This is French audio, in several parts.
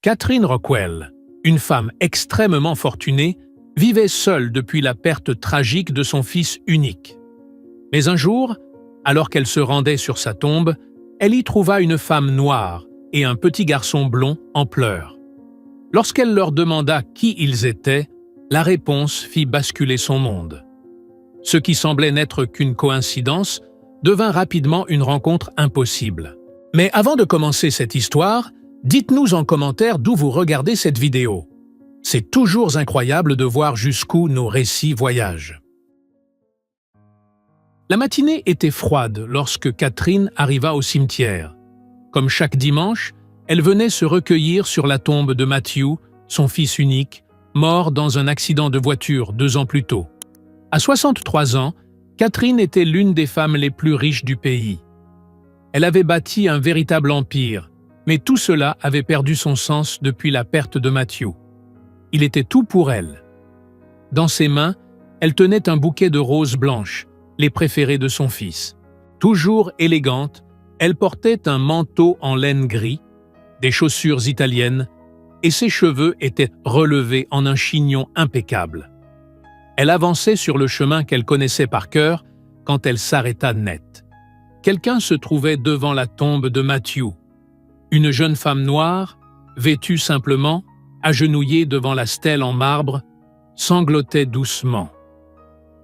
Catherine Rockwell, une femme extrêmement fortunée, vivait seule depuis la perte tragique de son fils unique. Mais un jour, alors qu'elle se rendait sur sa tombe, elle y trouva une femme noire et un petit garçon blond en pleurs. Lorsqu'elle leur demanda qui ils étaient, la réponse fit basculer son monde. Ce qui semblait n'être qu'une coïncidence devint rapidement une rencontre impossible. Mais avant de commencer cette histoire, dites-nous en commentaire d'où vous regardez cette vidéo. C'est toujours incroyable de voir jusqu'où nos récits voyagent. La matinée était froide lorsque Catherine arriva au cimetière. Comme chaque dimanche, elle venait se recueillir sur la tombe de Matthew, son fils unique, mort dans un accident de voiture 2 ans plus tôt. À 63 ans, Catherine était l'une des femmes les plus riches du pays. Elle avait bâti un véritable empire, mais tout cela avait perdu son sens depuis la perte de Matthew. Il était tout pour elle. Dans ses mains, elle tenait un bouquet de roses blanches, les préférées de son fils. Toujours élégante, elle portait un manteau en laine gris, des chaussures italiennes, et ses cheveux étaient relevés en un chignon impeccable. Elle avançait sur le chemin qu'elle connaissait par cœur quand elle s'arrêta net. Quelqu'un se trouvait devant la tombe de Matthew. Une jeune femme noire, vêtue simplement, agenouillée devant la stèle en marbre, sanglotait doucement.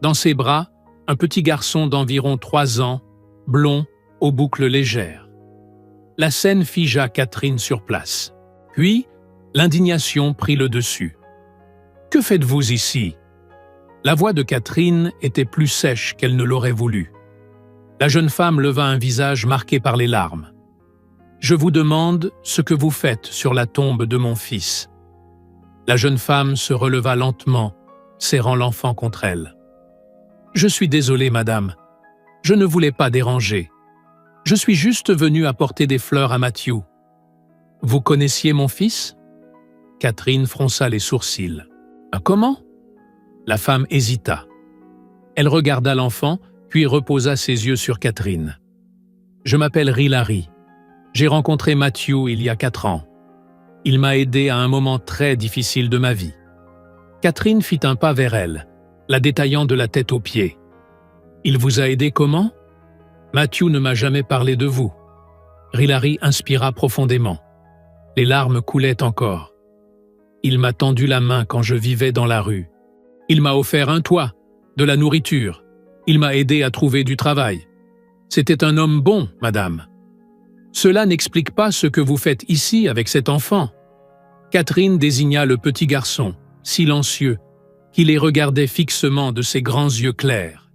Dans ses bras, un petit garçon d'environ 3 ans, blond, aux boucles légères. La scène figea Catherine sur place. Puis, l'indignation prit le dessus. « Que faites-vous ici » La voix de Catherine était plus sèche qu'elle ne l'aurait voulu. La jeune femme leva un visage marqué par les larmes. « Je vous demande ce que vous faites sur la tombe de mon fils. » La jeune femme se releva lentement, serrant l'enfant contre elle. « Je suis désolée, madame. Je ne voulais pas déranger. Je suis juste venue apporter des fleurs à Matthew. » « Vous connaissiez mon fils » Catherine fronça les sourcils. « Comment » La femme hésita. Elle regarda l'enfant, puis reposa ses yeux sur Catherine. « Je m'appelle Hilary. J'ai rencontré Matthew il y a 4 ans. Il m'a aidé à un moment très difficile de ma vie. » Catherine fit un pas vers elle, la détaillant de la tête aux pieds. « Il vous a aidé comment ?»« Matthew ne m'a jamais parlé de vous. » Hilary inspira profondément. Les larmes coulaient encore. « Il m'a tendu la main quand je vivais dans la rue. Il m'a offert un toit, de la nourriture. Il m'a aidé à trouver du travail. C'était un homme bon, madame. Cela n'explique pas ce que vous faites ici avec cet enfant. » Catherine désigna le petit garçon, silencieux, qui les regardait fixement de ses grands yeux clairs.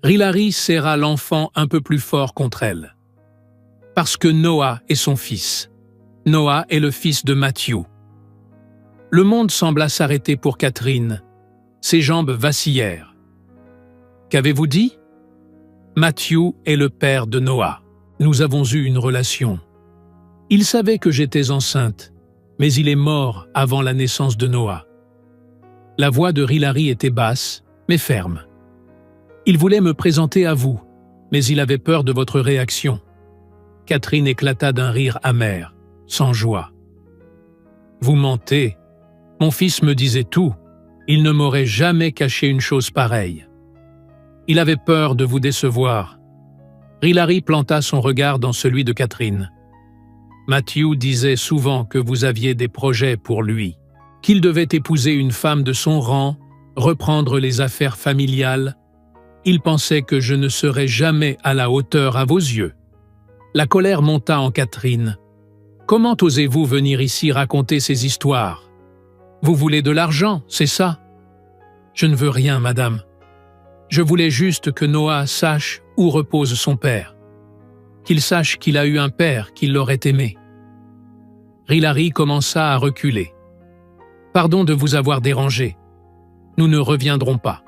Hilary serra l'enfant un peu plus fort contre elle. « Parce que Noah est son fils. Noah est le fils de Matthew. » Le monde sembla s'arrêter pour Catherine. Ses jambes vacillèrent. « Qu'avez-vous dit ?»« Matthew est le père de Noah. Nous avons eu une relation. Il savait que j'étais enceinte, mais il est mort avant la naissance de Noah. » La voix de Hilary était basse, mais ferme. « Il voulait me présenter à vous, mais il avait peur de votre réaction. » Catherine éclata d'un rire amer, sans joie. « Vous mentez. Mon fils me disait tout. Il ne m'aurait jamais caché une chose pareille. Il avait peur de vous décevoir. » Hilary planta son regard dans celui de Catherine. « Matthew disait souvent que vous aviez des projets pour lui, qu'il devait épouser une femme de son rang, reprendre les affaires familiales. Il pensait que je ne serais jamais à la hauteur à vos yeux. » La colère monta en Catherine. « Comment osez-vous venir ici raconter ces histoires ? Vous voulez de l'argent, c'est ça ? » « Je ne veux rien, madame. Je voulais juste que Noah sache où repose son père. Qu'il sache qu'il a eu un père qui l'aurait aimé. » Hilary commença à reculer. « Pardon de vous avoir dérangé. Nous ne reviendrons pas. »«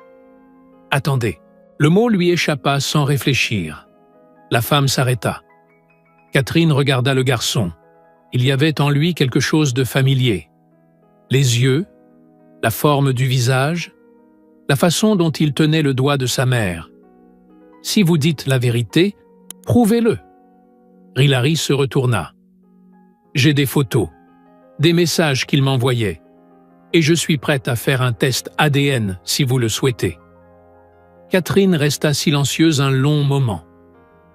Attendez. » Le mot lui échappa sans réfléchir. La femme s'arrêta. Catherine regarda le garçon. Il y avait en lui quelque chose de familier. Les yeux, la forme du visage, la façon dont il tenait le doigt de sa mère. « Si vous dites la vérité, prouvez-le. » Hilary se retourna. « J'ai des photos. des messages qu'il m'envoyait. Et je suis prête à faire un test ADN si vous le souhaitez. » Catherine resta silencieuse un long moment.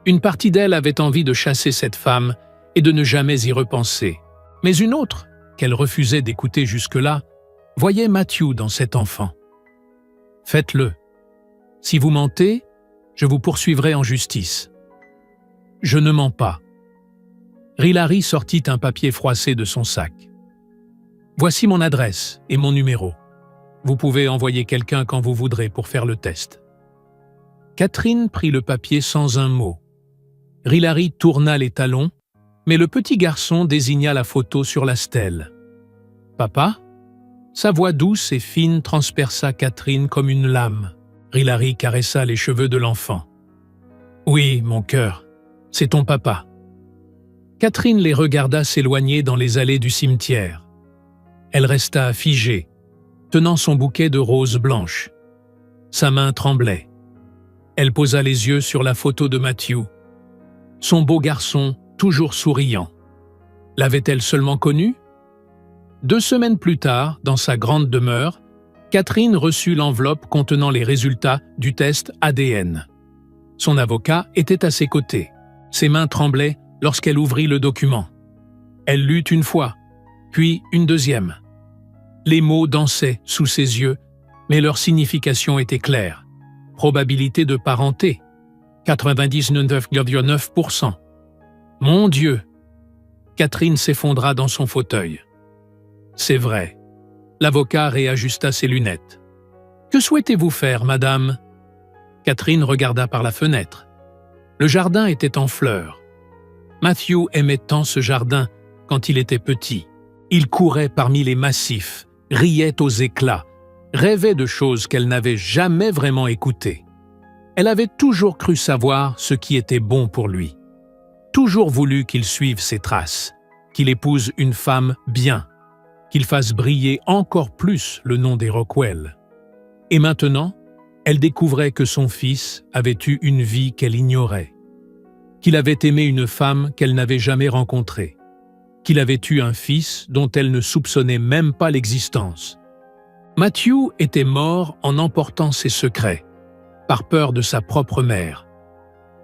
Une partie d'elle avait envie de chasser cette femme et de ne jamais y repenser. Mais une autre, qu'elle refusait d'écouter jusque-là, voyait Matthew dans cet enfant. « Faites-le. Si vous mentez, je vous poursuivrai en justice. » « Je ne mens pas. » Rilary sortit un papier froissé de son sac. « Voici mon adresse et mon numéro. Vous pouvez envoyer quelqu'un quand vous voudrez pour faire le test. » Catherine prit le papier sans un mot. Rilary tourna les talons, mais le petit garçon désigna la photo sur la stèle. « Papa ?» Sa voix douce et fine transperça Catherine comme une lame. Rilary caressa les cheveux de l'enfant. « Oui, mon cœur, c'est ton papa. » Catherine les regarda s'éloigner dans les allées du cimetière. Elle resta figée, tenant son bouquet de roses blanches. Sa main tremblait. Elle posa les yeux sur la photo de Matthew. Son beau garçon, toujours souriant. L'avait-elle seulement connu? 2 semaines plus tard, dans sa grande demeure, Catherine reçut l'enveloppe contenant les résultats du test ADN. Son avocat était à ses côtés. Ses mains tremblaient lorsqu'elle ouvrit le document. Elle lut une fois, puis une deuxième. Les mots dansaient sous ses yeux, mais leur signification était claire. Probabilité de parenté, 99,9%. Mon Dieu! Catherine s'effondra dans son fauteuil. C'est vrai. L'avocat réajusta ses lunettes. « Que souhaitez-vous faire, madame ?» Catherine regarda par la fenêtre. Le jardin était en fleurs. Matthew aimait tant ce jardin quand il était petit. Il courait parmi les massifs, riait aux éclats, rêvait de choses qu'elle n'avait jamais vraiment écoutées. Elle avait toujours cru savoir ce qui était bon pour lui. Toujours voulu qu'il suive ses traces, qu'il épouse une femme bien, qu'il fasse briller encore plus le nom des Rockwell. Et maintenant, elle découvrait que son fils avait eu une vie qu'elle ignorait, qu'il avait aimé une femme qu'elle n'avait jamais rencontrée, qu'il avait eu un fils dont elle ne soupçonnait même pas l'existence. Matthew était mort en emportant ses secrets, par peur de sa propre mère.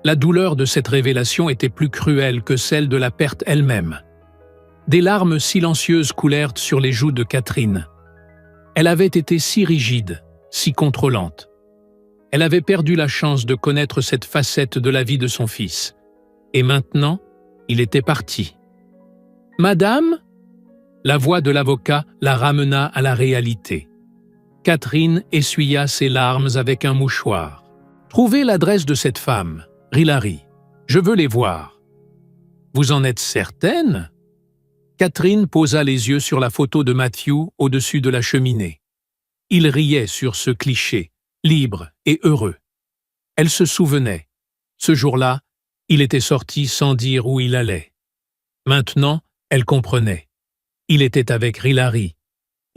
La douleur de cette révélation était plus cruelle que celle de la perte elle-même. Des larmes silencieuses coulèrent sur les joues de Catherine. Elle avait été si rigide, si contrôlante. Elle avait perdu la chance de connaître cette facette de la vie de son fils. Et maintenant, il était parti. « Madame ?» La voix de l'avocat la ramena à la réalité. Catherine essuya ses larmes avec un mouchoir. « Trouvez l'adresse de cette femme, Rilary. Je veux les voir. »« Vous en êtes certaine ?» Catherine posa les yeux sur la photo de Matthew au-dessus de la cheminée. Il riait sur ce cliché, libre et heureux. Elle se souvenait. Ce jour-là, il était sorti sans dire où il allait. Maintenant, elle comprenait. Il était avec Rilary.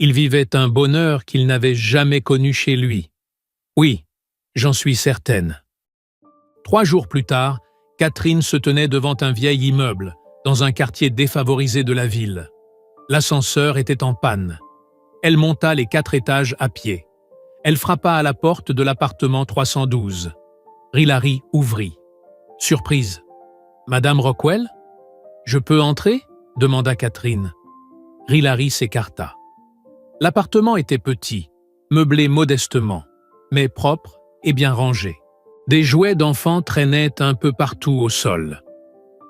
Il vivait un bonheur qu'il n'avait jamais connu chez lui. Oui, j'en suis certaine. 3 jours plus tard, Catherine se tenait devant un vieil immeuble, dans un quartier défavorisé de la ville. L'ascenseur était en panne. Elle monta les 4 étages à pied. Elle frappa à la porte de l'appartement 312. Rilary ouvrit. Surprise. « Madame Rockwell ? Je peux entrer ?» demanda Catherine. Rilary s'écarta. L'appartement était petit, meublé modestement, mais propre et bien rangé. Des jouets d'enfants traînaient un peu partout au sol.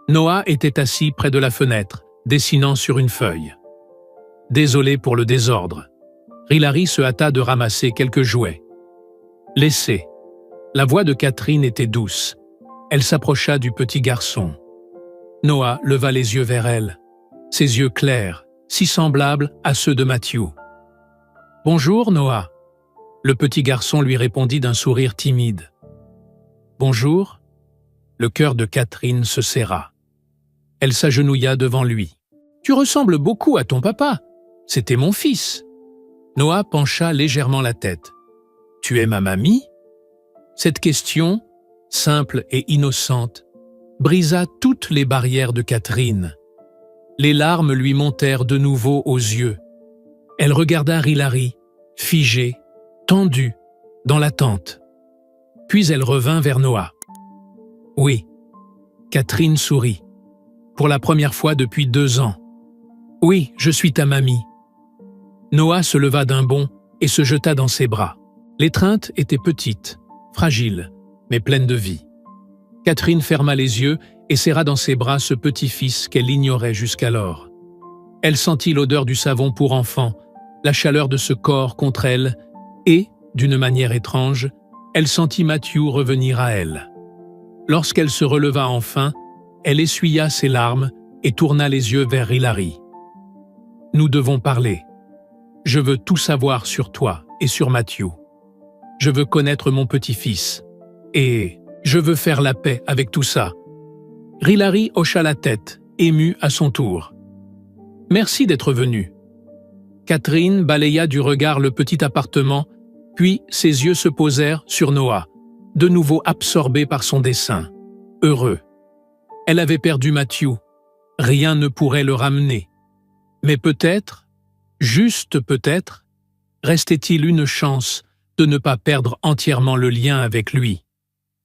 Noah était assis près de la fenêtre, dessinant sur une feuille. Désolé pour le désordre. Rilary se hâta de ramasser quelques jouets. « Laissez. » La voix de Catherine était douce. Elle s'approcha du petit garçon. Noah leva les yeux vers elle, ses yeux clairs, si semblables à ceux de Matthew. « Bonjour, Noah. » Le petit garçon lui répondit d'un sourire timide. « Bonjour. » Le cœur de Catherine se serra. Elle s'agenouilla devant lui. « Tu ressembles beaucoup à ton papa. C'était mon fils. » Noah pencha légèrement la tête. « Tu es ma mamie ?» Cette question, simple et innocente, brisa toutes les barrières de Catherine. Les larmes lui montèrent de nouveau aux yeux. Elle regarda Hilary, figée, tendue, dans l'attente. Puis elle revint vers Noah. « Oui. » Catherine sourit. « Pour la première fois depuis 2 ans. Oui, je suis ta mamie. » Noah se leva d'un bond et se jeta dans ses bras. L'étreinte était petite, fragile, mais pleine de vie. Catherine ferma les yeux et serra dans ses bras ce petit-fils qu'elle ignorait jusqu'alors. Elle sentit l'odeur du savon pour enfant, la chaleur de ce corps contre elle, et, d'une manière étrange, elle sentit Matthew revenir à elle. Lorsqu'elle se releva enfin, elle essuya ses larmes et tourna les yeux vers Hilary. « Nous devons parler. Je veux tout savoir sur toi et sur Matthew. Je veux connaître mon petit-fils. Et je veux faire la paix avec tout ça. » Hilary hocha la tête, émue à son tour. « Merci d'être venu. » Catherine balaya du regard le petit appartement, puis ses yeux se posèrent sur Noah, de nouveau absorbé par son dessein. Heureux. Elle avait perdu Matthew. Rien ne pourrait le ramener. Mais peut-être, juste peut-être, restait-il une chance de ne pas perdre entièrement le lien avec lui.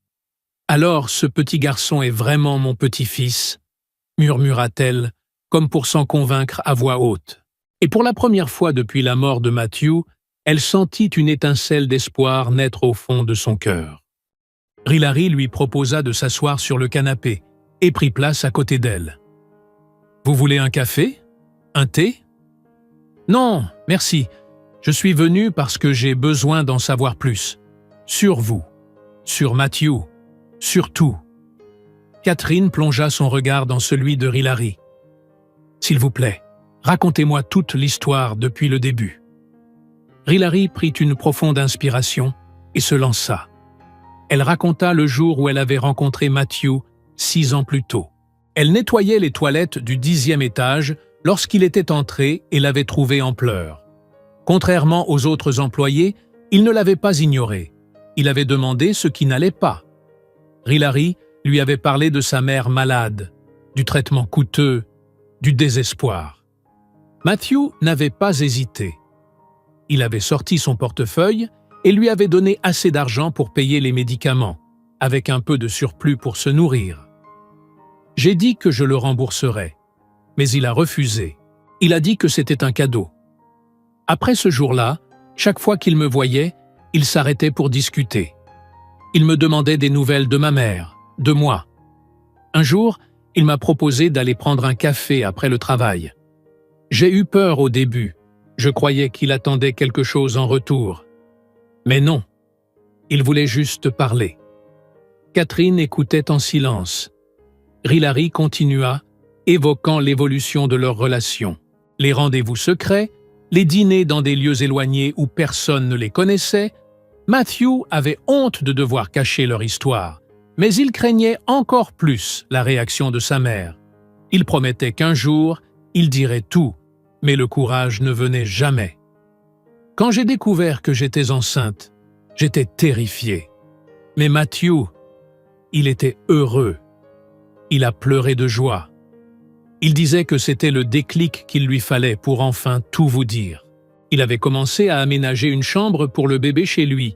« Alors ce petit garçon est vraiment mon petit-fils » murmura-t-elle, comme pour s'en convaincre à voix haute. Et pour la première fois depuis la mort de Matthew, elle sentit une étincelle d'espoir naître au fond de son cœur. Hilary lui proposa de s'asseoir sur le canapé et prit place à côté d'elle. « Vous voulez un café? Un thé? »« Non, merci. Je suis venu parce que j'ai besoin d'en savoir plus. Sur vous, sur Matthew, sur tout. » Catherine plongea son regard dans celui de Hilary. « S'il vous plaît, racontez-moi toute l'histoire depuis le début. » Hilary prit une profonde inspiration et se lança. Elle raconta le jour où elle avait rencontré Matthew 6 ans plus tôt. Elle nettoyait les toilettes du 10e étage lorsqu'il était entré et l'avait trouvé en pleurs. Contrairement aux autres employés, il ne l'avait pas ignoré. Il avait demandé ce qui n'allait pas. Hilary lui avait parlé de sa mère malade, du traitement coûteux, du désespoir. Matthew n'avait pas hésité. Il avait sorti son portefeuille et lui avait donné assez d'argent pour payer les médicaments, avec un peu de surplus pour se nourrir. J'ai dit que je le rembourserais, mais il a refusé. Il a dit que c'était un cadeau. Après ce jour-là, chaque fois qu'il me voyait, il s'arrêtait pour discuter. Il me demandait des nouvelles de ma mère, de moi. Un jour, il m'a proposé d'aller prendre un café après le travail. J'ai eu peur au début. Je croyais qu'il attendait quelque chose en retour. Mais non, il voulait juste parler. Catherine écoutait en silence. Hilary continua, évoquant l'évolution de leur relation. Les rendez-vous secrets, les dîners dans des lieux éloignés où personne ne les connaissait. Matthew avait honte de devoir cacher leur histoire, mais il craignait encore plus la réaction de sa mère. Il promettait qu'un jour, il dirait tout, mais le courage ne venait jamais. Quand j'ai découvert que j'étais enceinte, j'étais terrifié. Mais Matthew, il était heureux. Il a pleuré de joie. Il disait que c'était le déclic qu'il lui fallait pour enfin tout vous dire. Il avait commencé à aménager une chambre pour le bébé chez lui.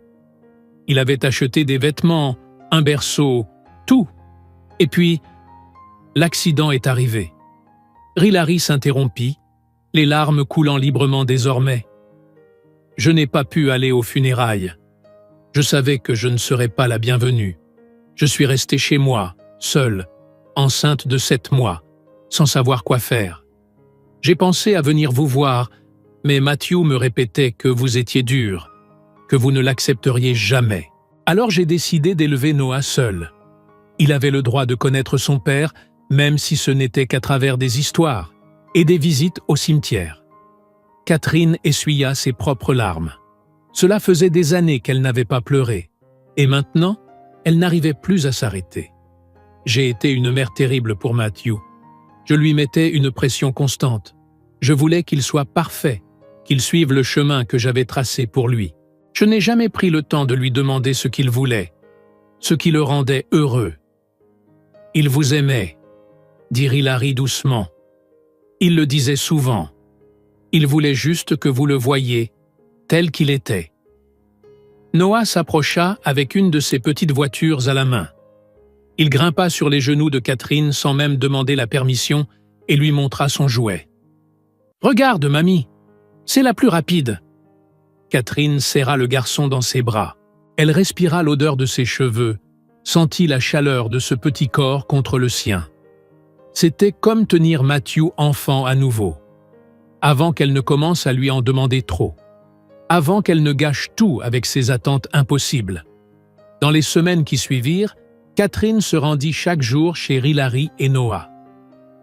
Il avait acheté des vêtements, un berceau, tout. Et puis, l'accident est arrivé. Hilary s'interrompit, les larmes coulant librement désormais. Je n'ai pas pu aller aux funérailles. Je savais que je ne serais pas la bienvenue. Je suis restée chez moi, seule, enceinte de 7 mois, sans savoir quoi faire. J'ai pensé à venir vous voir, mais Matthew me répétait que vous étiez dur, que vous ne l'accepteriez jamais. Alors j'ai décidé d'élever Noah seul. Il avait le droit de connaître son père, même si ce n'était qu'à travers des histoires et des visites au cimetière. Catherine essuya ses propres larmes. Cela faisait des années qu'elle n'avait pas pleuré, et maintenant, elle n'arrivait plus à s'arrêter. J'ai été une mère terrible pour Matthew. Je lui mettais une pression constante. Je voulais qu'il soit parfait, qu'il suive le chemin que j'avais tracé pour lui. Je n'ai jamais pris le temps de lui demander ce qu'il voulait, ce qui le rendait heureux. « Il vous aimait », dit Hilary doucement. Il le disait souvent. Il voulait juste que vous le voyiez, tel qu'il était. Noah s'approcha avec une de ses petites voitures à la main. Il grimpa sur les genoux de Catherine sans même demander la permission et lui montra son jouet. « Regarde, mamie, c'est la plus rapide. » Catherine serra le garçon dans ses bras. Elle respira l'odeur de ses cheveux, sentit la chaleur de ce petit corps contre le sien. C'était comme tenir Matthew enfant à nouveau, avant qu'elle ne commence à lui en demander trop, avant qu'elle ne gâche tout avec ses attentes impossibles. Dans les semaines qui suivirent, Catherine se rendit chaque jour chez Hilary et Noah.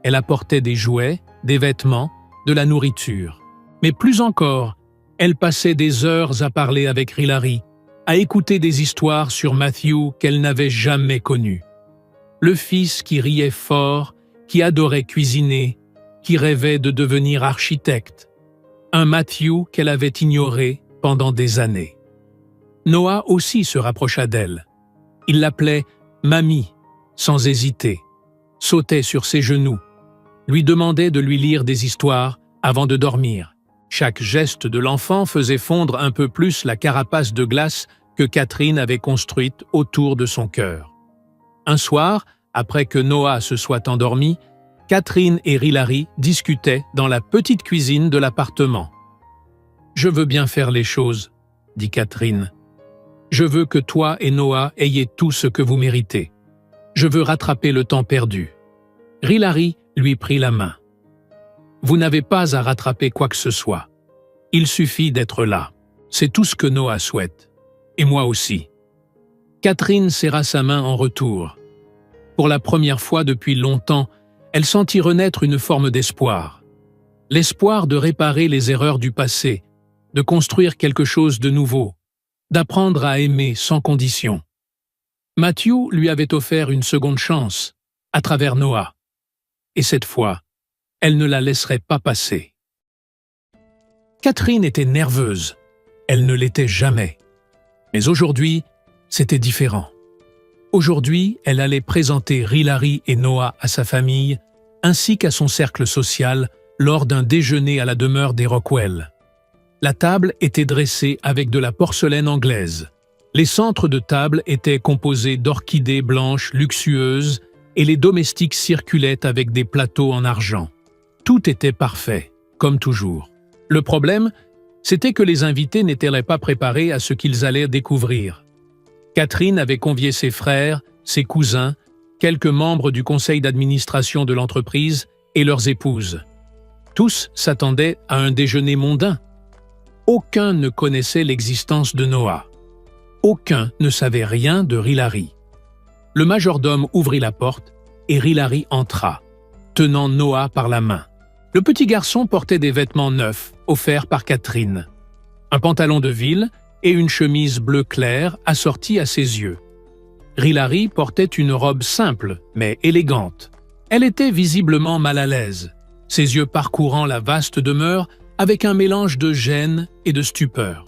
Elle apportait des jouets, des vêtements, de la nourriture. Mais plus encore, elle passait des heures à parler avec Hilary, à écouter des histoires sur Matthew qu'elle n'avait jamais connu. Le fils qui riait fort, qui adorait cuisiner, qui rêvait de devenir architecte. Un Matthew qu'elle avait ignoré pendant des années. Noah aussi se rapprocha d'elle. Il l'appelait « Mamie » sans hésiter, sautait sur ses genoux, lui demandait de lui lire des histoires avant de dormir. Chaque geste de l'enfant faisait fondre un peu plus la carapace de glace que Catherine avait construite autour de son cœur. Un soir, après que Noah se soit endormi, Catherine et Hilary discutaient dans la petite cuisine de l'appartement. « Je veux bien faire les choses, » dit Catherine. « Je veux que toi et Noah ayez tout ce que vous méritez. Je veux rattraper le temps perdu. » Hilary lui prit la main. « Vous n'avez pas à rattraper quoi que ce soit. Il suffit d'être là. C'est tout ce que Noah souhaite. Et moi aussi. » Catherine serra sa main en retour. Pour la première fois depuis longtemps, elle sentit renaître une forme d'espoir. L'espoir de réparer les erreurs du passé, de construire quelque chose de nouveau, d'apprendre à aimer sans condition. Matthew lui avait offert une seconde chance, à travers Noah. Et cette fois, elle ne la laisserait pas passer. Catherine était nerveuse. Elle ne l'était jamais. Mais aujourd'hui, c'était différent. Aujourd'hui, elle allait présenter Hilary et Noah à sa famille, ainsi qu'à son cercle social, lors d'un déjeuner à la demeure des Rockwell. La table était dressée avec de la porcelaine anglaise. Les centres de table étaient composés d'orchidées blanches luxueuses et les domestiques circulaient avec des plateaux en argent. Tout était parfait, comme toujours. Le problème, c'était que les invités n'étaient pas préparés à ce qu'ils allaient découvrir. Catherine avait convié ses frères, ses cousins, quelques membres du conseil d'administration de l'entreprise et leurs épouses. Tous s'attendaient à un déjeuner mondain. Aucun ne connaissait l'existence de Noah. Aucun ne savait rien de Hilary. Le majordome ouvrit la porte et Hilary entra, tenant Noah par la main. Le petit garçon portait des vêtements neufs, offerts par Catherine. Un pantalon de ville et une chemise bleu clair assortie à ses yeux. Hilary portait une robe simple, mais élégante. Elle était visiblement mal à l'aise, ses yeux parcourant la vaste demeure avec un mélange de gêne et de stupeur.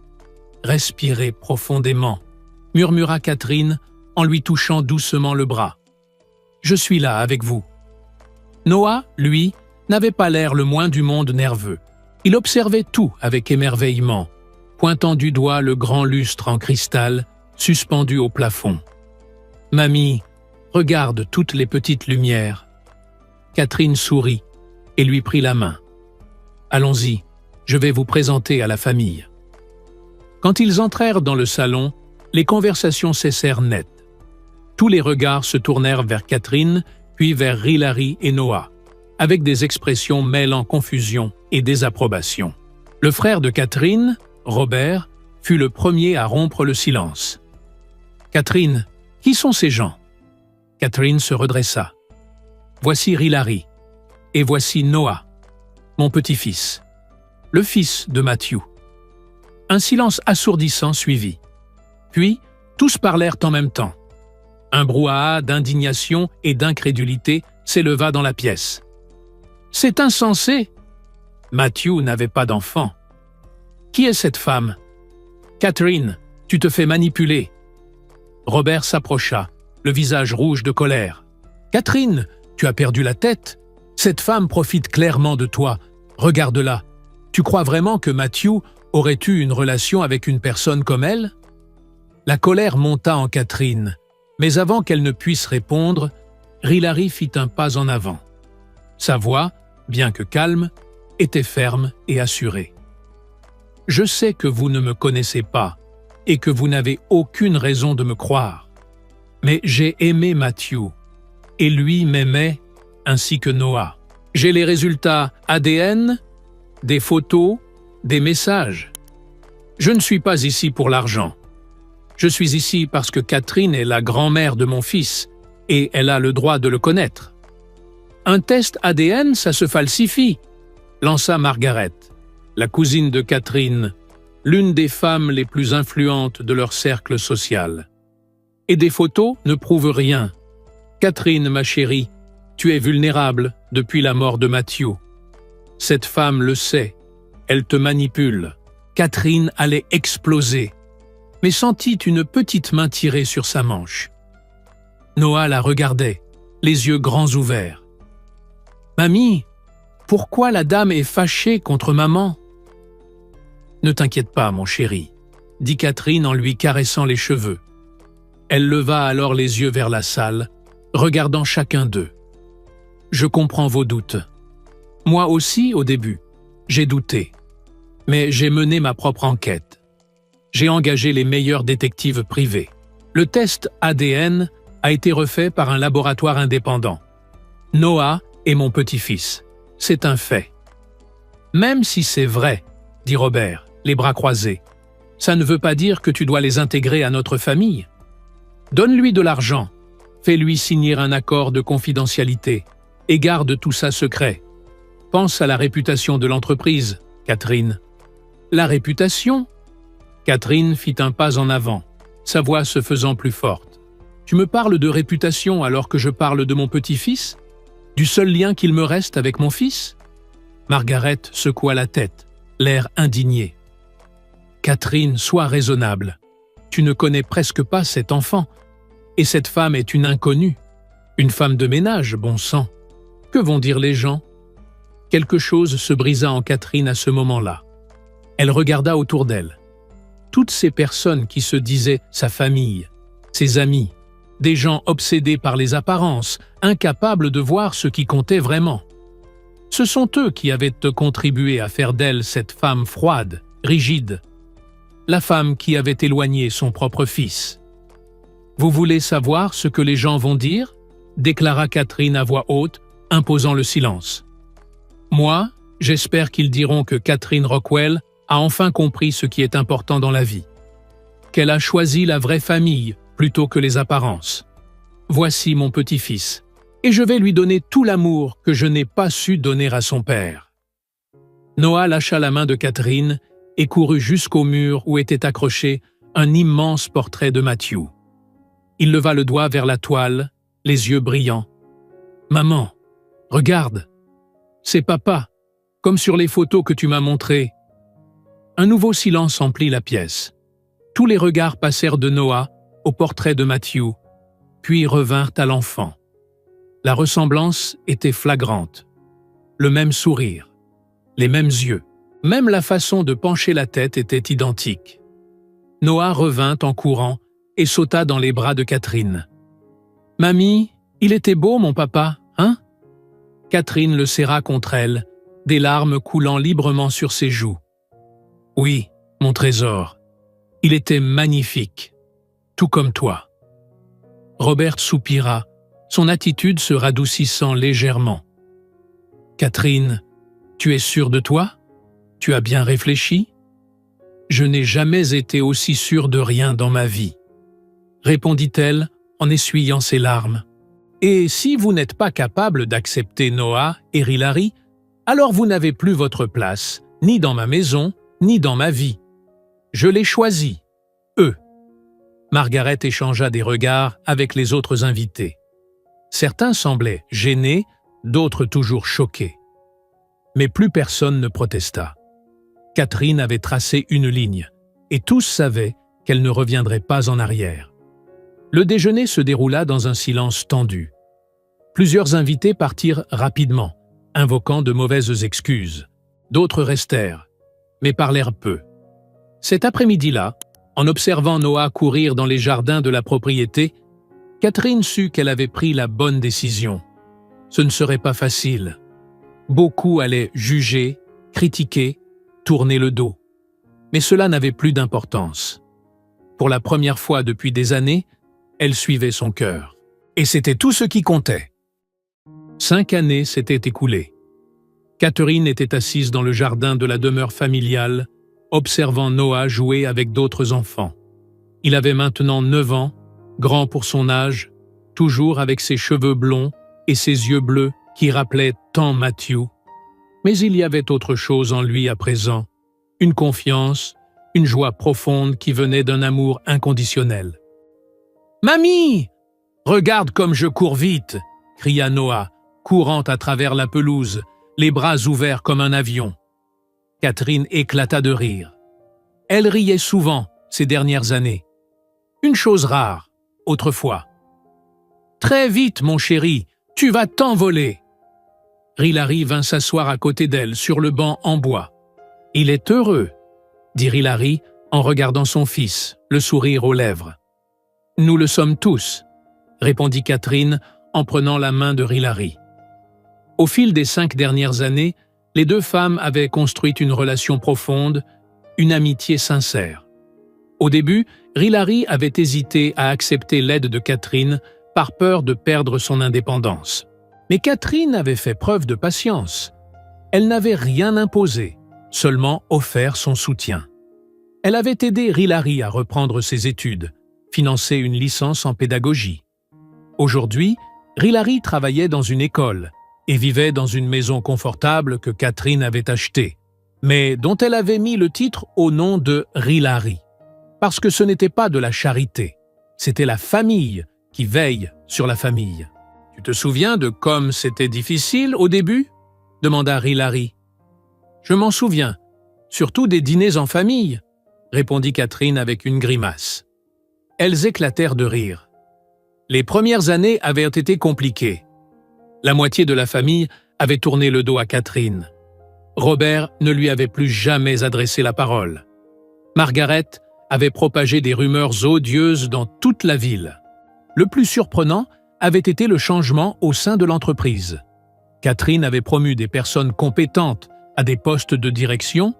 « Respirez profondément », murmura Catherine en lui touchant doucement le bras. « Je suis là avec vous. » Noah, lui, n'avait pas l'air le moins du monde nerveux. Il observait tout avec émerveillement, pointant du doigt le grand lustre en cristal suspendu au plafond. « Mamie, regarde toutes les petites lumières. » Catherine sourit et lui prit la main. « Allons-y, je vais vous présenter à la famille. » Quand ils entrèrent dans le salon, les conversations cessèrent net. Tous les regards se tournèrent vers Catherine, puis vers Hilary et Noah, avec des expressions mêlant confusion et désapprobation. Le frère de Catherine, Robert, fut le premier à rompre le silence. « Catherine, qui sont ces gens ?» Catherine se redressa. « Voici Hilary, et voici Noah, mon petit-fils, le fils de Matthew. » Un silence assourdissant suivit. Puis, tous parlèrent en même temps. Un brouhaha d'indignation et d'incrédulité s'éleva dans la pièce. « C'est insensé ! Matthew n'avait pas d'enfant. Qui est cette femme ? Catherine, tu te fais manipuler. » Robert s'approcha, le visage rouge de colère. « Catherine, tu as perdu la tête. Cette femme profite clairement de toi. Regarde-la. Tu crois vraiment que Matthew aurait eu une relation avec une personne comme elle? La colère monta en Catherine, mais avant qu'elle ne puisse répondre, Hilary fit un pas en avant. Sa voix, bien que calme, était ferme et assurée. « Je sais que vous ne me connaissez pas et que vous n'avez aucune raison de me croire, mais j'ai aimé Matthew et lui m'aimait ainsi que Noah. J'ai les résultats ADN, des photos, des messages. Je ne suis pas ici pour l'argent. Je suis ici parce que Catherine est la grand-mère de mon fils et elle a le droit de le connaître. Un test ADN, ça se falsifie, lança Margaret, la cousine de Catherine, l'une des femmes les plus influentes de leur cercle social. Et des photos ne prouvent rien. Catherine, ma chérie, tu es vulnérable depuis la mort de Matthew. Cette femme le sait, elle te manipule. Catherine allait exploser, mais sentit une petite main tirer sur sa manche. Noah la regardait, les yeux grands ouverts. « Mamie, pourquoi la dame est fâchée contre maman ?»« Ne t'inquiète pas, mon chéri, » dit Catherine en lui caressant les cheveux. Elle leva alors les yeux vers la salle, regardant chacun d'eux. « Je comprends vos doutes. Moi aussi, au début, j'ai douté. Mais j'ai mené ma propre enquête. J'ai engagé les meilleurs détectives privés. Le test ADN a été refait par un laboratoire indépendant. Noah est mon petit-fils. C'est un fait. Même si c'est vrai, dit Robert, les bras croisés, ça ne veut pas dire que tu dois les intégrer à notre famille. Donne-lui de l'argent, fais-lui signer un accord de confidentialité et garde tout ça secret. Pense à la réputation de l'entreprise, Catherine. La réputation? Catherine fit un pas en avant, sa voix se faisant plus forte. Tu me parles de réputation alors que je parle de mon petit-fils? Du seul lien qu'il me reste avec mon fils? Margaret secoua la tête, l'air indigné. Catherine, sois raisonnable. Tu ne connais presque pas cet enfant, et cette femme est une inconnue. Une femme de ménage, bon sang. Que vont dire les gens? Quelque chose se brisa en Catherine à ce moment-là. Elle regarda autour d'elle. Toutes ces personnes qui se disaient sa famille, ses amis, des gens obsédés par les apparences, incapables de voir ce qui comptait vraiment. Ce sont eux qui avaient contribué à faire d'elle cette femme froide, rigide, la femme qui avait éloigné son propre fils. « Vous voulez savoir ce que les gens vont dire ?» déclara Catherine à voix haute, imposant le silence. « Moi, j'espère qu'ils diront que Catherine Rockwell a enfin compris ce qui est important dans la vie, qu'elle a choisi la vraie famille plutôt que les apparences. Voici mon petit-fils, et je vais lui donner tout l'amour que je n'ai pas su donner à son père. » Noah lâcha la main de Catherine et courut jusqu'au mur où était accroché un immense portrait de Matthew. Il leva le doigt vers la toile, les yeux brillants. « Maman, regarde, c'est papa, comme sur les photos que tu m'as montrées. » Un nouveau silence emplit la pièce. Tous les regards passèrent de Noah au portrait de Matthew, puis revinrent à l'enfant. La ressemblance était flagrante. Le même sourire, les mêmes yeux, même la façon de pencher la tête était identique. Noah revint en courant et sauta dans les bras de Catherine. « Mamie, il était beau mon papa, hein ?» Catherine le serra contre elle, des larmes coulant librement sur ses joues. « Oui, mon trésor, il était magnifique, tout comme toi. » Robert soupira, son attitude se radoucissant légèrement. « Catherine, tu es sûre de toi? Tu as bien réfléchi? » « Je n'ai jamais été aussi sûre de rien dans ma vie, » répondit-elle en essuyant ses larmes. « Et si vous n'êtes pas capable d'accepter Noah et Hilary, alors vous n'avez plus votre place, ni dans ma maison, ni dans ma vie. Je les choisis, eux. » Margaret échangea des regards avec les autres invités. Certains semblaient gênés, d'autres toujours choqués. Mais plus personne ne protesta. Catherine avait tracé une ligne, et tous savaient qu'elle ne reviendrait pas en arrière. Le déjeuner se déroula dans un silence tendu. Plusieurs invités partirent rapidement, invoquant de mauvaises excuses. D'autres restèrent, mais parlèrent peu. Cet après-midi-là, en observant Noah courir dans les jardins de la propriété, Catherine sut qu'elle avait pris la bonne décision. Ce ne serait pas facile. Beaucoup allaient juger, critiquer, tourner le dos. Mais cela n'avait plus d'importance. Pour la première fois depuis des années, elle suivait son cœur. Et c'était tout ce qui comptait. 5 années s'étaient écoulées. Catherine était assise dans le jardin de la demeure familiale, observant Noah jouer avec d'autres enfants. Il avait maintenant 9 ans, grand pour son âge, toujours avec ses cheveux blonds et ses yeux bleus qui rappelaient tant Matthew. Mais il y avait autre chose en lui à présent, une confiance, une joie profonde qui venait d'un amour inconditionnel. « Mamie! Regarde comme je cours vite !» cria Noah, courant à travers la pelouse, les bras ouverts comme un avion. Catherine éclata de rire. Elle riait souvent ces dernières années. Une chose rare, autrefois. « Très vite, mon chéri, tu vas t'envoler !» Rilary vint s'asseoir à côté d'elle sur le banc en bois. « Il est heureux !» dit Rilary en regardant son fils, le sourire aux lèvres. « Nous le sommes tous !» répondit Catherine en prenant la main de Rilary. Au fil des 5 dernières années, les deux femmes avaient construit une relation profonde, une amitié sincère. Au début, Rilary avait hésité à accepter l'aide de Catherine par peur de perdre son indépendance. Mais Catherine avait fait preuve de patience. Elle n'avait rien imposé, seulement offert son soutien. Elle avait aidé Rilary à reprendre ses études, financé une licence en pédagogie. Aujourd'hui, Rilary travaillait dans une école et vivait dans une maison confortable que Catherine avait achetée, mais dont elle avait mis le titre au nom de Rilary. Parce que ce n'était pas de la charité, c'était la famille qui veille sur la famille. « Tu te souviens de comme c'était difficile au début ?» demanda Rilary. « Je m'en souviens, surtout des dîners en famille », répondit Catherine avec une grimace. Elles éclatèrent de rire. Les premières années avaient été compliquées. La moitié de la famille avait tourné le dos à Catherine. Robert ne lui avait plus jamais adressé la parole. Margaret avait propagé des rumeurs odieuses dans toute la ville. Le plus surprenant avait été le changement au sein de l'entreprise. Catherine avait promu des personnes compétentes à des postes de direction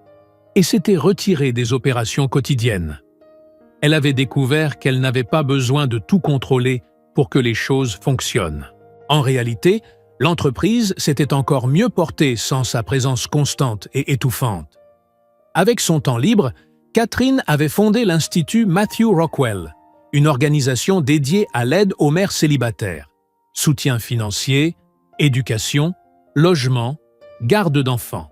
et s'était retirée des opérations quotidiennes. Elle avait découvert qu'elle n'avait pas besoin de tout contrôler pour que les choses fonctionnent. En réalité, l'entreprise s'était encore mieux portée sans sa présence constante et étouffante. Avec son temps libre, Catherine avait fondé l'Institut Matthew Rockwell, une organisation dédiée à l'aide aux mères célibataires, soutien financier, éducation, logement, garde d'enfants.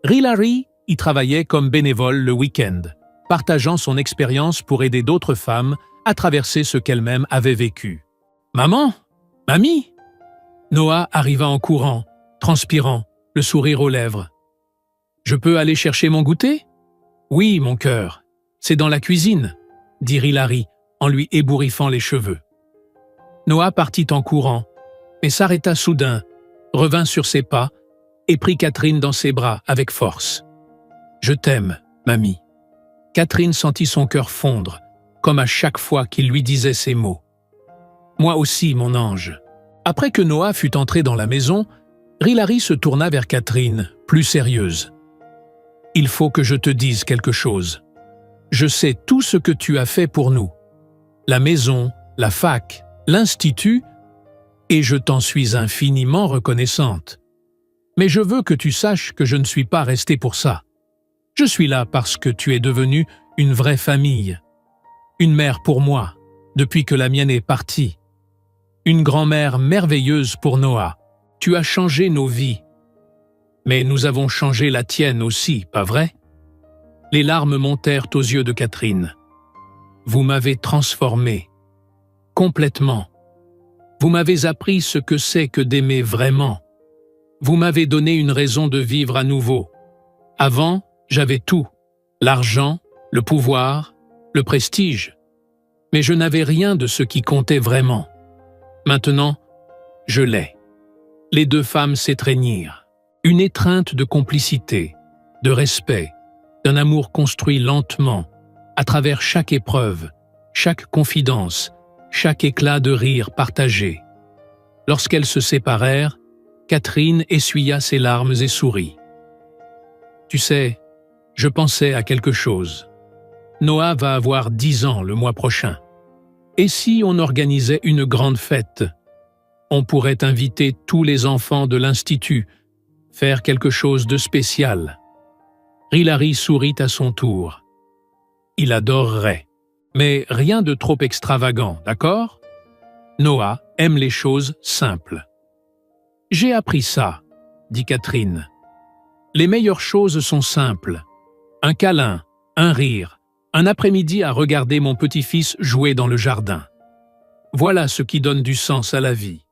Rilary y travaillait comme bénévole le week-end, partageant son expérience pour aider d'autres femmes à traverser ce qu'elle-même avait vécu. « Maman? Mamie ?» Noah arriva en courant, transpirant, le sourire aux lèvres. « Je peux aller chercher mon goûter ?»« Oui, mon cœur, c'est dans la cuisine, » dit Rilary en lui ébouriffant les cheveux. Noah partit en courant, mais s'arrêta soudain, revint sur ses pas et prit Catherine dans ses bras avec force. « Je t'aime, mamie. » Catherine sentit son cœur fondre, comme à chaque fois qu'il lui disait ces mots. « Moi aussi, mon ange. » Après que Noah fut entré dans la maison, Rilary se tourna vers Catherine, plus sérieuse. « Il faut que je te dise quelque chose. Je sais tout ce que tu as fait pour nous. La maison, la fac, l'institut, et je t'en suis infiniment reconnaissante. Mais je veux que tu saches que je ne suis pas restée pour ça. Je suis là parce que tu es devenue une vraie famille. Une mère pour moi, depuis que la mienne est partie. Une grand-mère merveilleuse pour Noah. Tu as changé nos vies. Mais nous avons changé la tienne aussi, pas vrai? » Les larmes montèrent aux yeux de Catherine. « Vous m'avez transformé. Complètement. Vous m'avez appris ce que c'est que d'aimer vraiment. Vous m'avez donné une raison de vivre à nouveau. Avant, j'avais tout. L'argent, le pouvoir, le prestige. Mais je n'avais rien de ce qui comptait vraiment. Maintenant, je l'ai. Les deux femmes s'étreignirent. Une étreinte de complicité, de respect, d'un amour construit lentement, à travers chaque épreuve, chaque confidence, chaque éclat de rire partagé. Lorsqu'elles se séparèrent, Catherine essuya ses larmes et sourit. « Tu sais, je pensais à quelque chose. Noah va avoir 10 ans le mois prochain. Et si on organisait une grande fête? On pourrait inviter tous les enfants de l'Institut, faire quelque chose de spécial. » Hilary sourit à son tour. Il adorerait. Mais rien de trop extravagant, d'accord? Noah aime les choses simples. « J'ai appris ça, » dit Catherine. « Les meilleures choses sont simples. Un câlin, un rire, un après-midi à regarder mon petit-fils jouer dans le jardin. Voilà ce qui donne du sens à la vie. »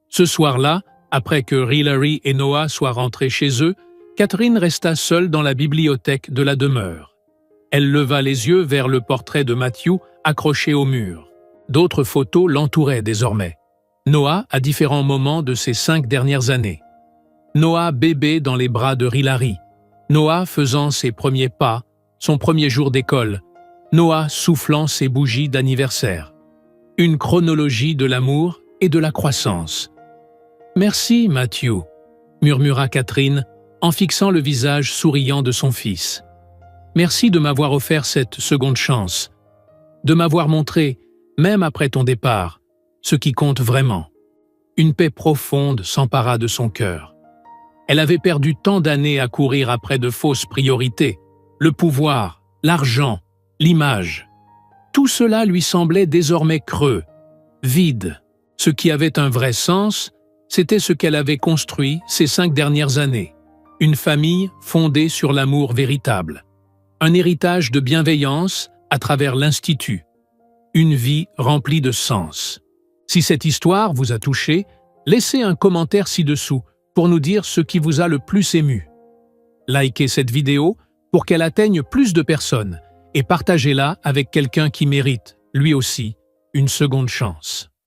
Ce soir-là, après que Hilary et Noah soient rentrés chez eux, Catherine resta seule dans la bibliothèque de la demeure. Elle leva les yeux vers le portrait de Matthew accroché au mur. D'autres photos l'entouraient désormais. Noah à différents moments de ces 5 dernières années. Noah bébé dans les bras de Hilary. Noah faisant ses premiers pas, son premier jour d'école. Noah soufflant ses bougies d'anniversaire. Une chronologie de l'amour et de la croissance. « Merci, Matthew », murmura Catherine en fixant le visage souriant de son fils. « Merci de m'avoir offert cette seconde chance, de m'avoir montré, même après ton départ, ce qui compte vraiment. » Une paix profonde s'empara de son cœur. Elle avait perdu tant d'années à courir après de fausses priorités, le pouvoir, l'argent, l'image. Tout cela lui semblait désormais creux, vide. Ce qui avait un vrai sens, c'était ce qu'elle avait construit ces 5 dernières années. Une famille fondée sur l'amour véritable. Un héritage de bienveillance à travers l'Institut. Une vie remplie de sens. Si cette histoire vous a touché, laissez un commentaire ci-dessous pour nous dire ce qui vous a le plus ému. Likez cette vidéo pour qu'elle atteigne plus de personnes et partagez-la avec quelqu'un qui mérite, lui aussi, une seconde chance.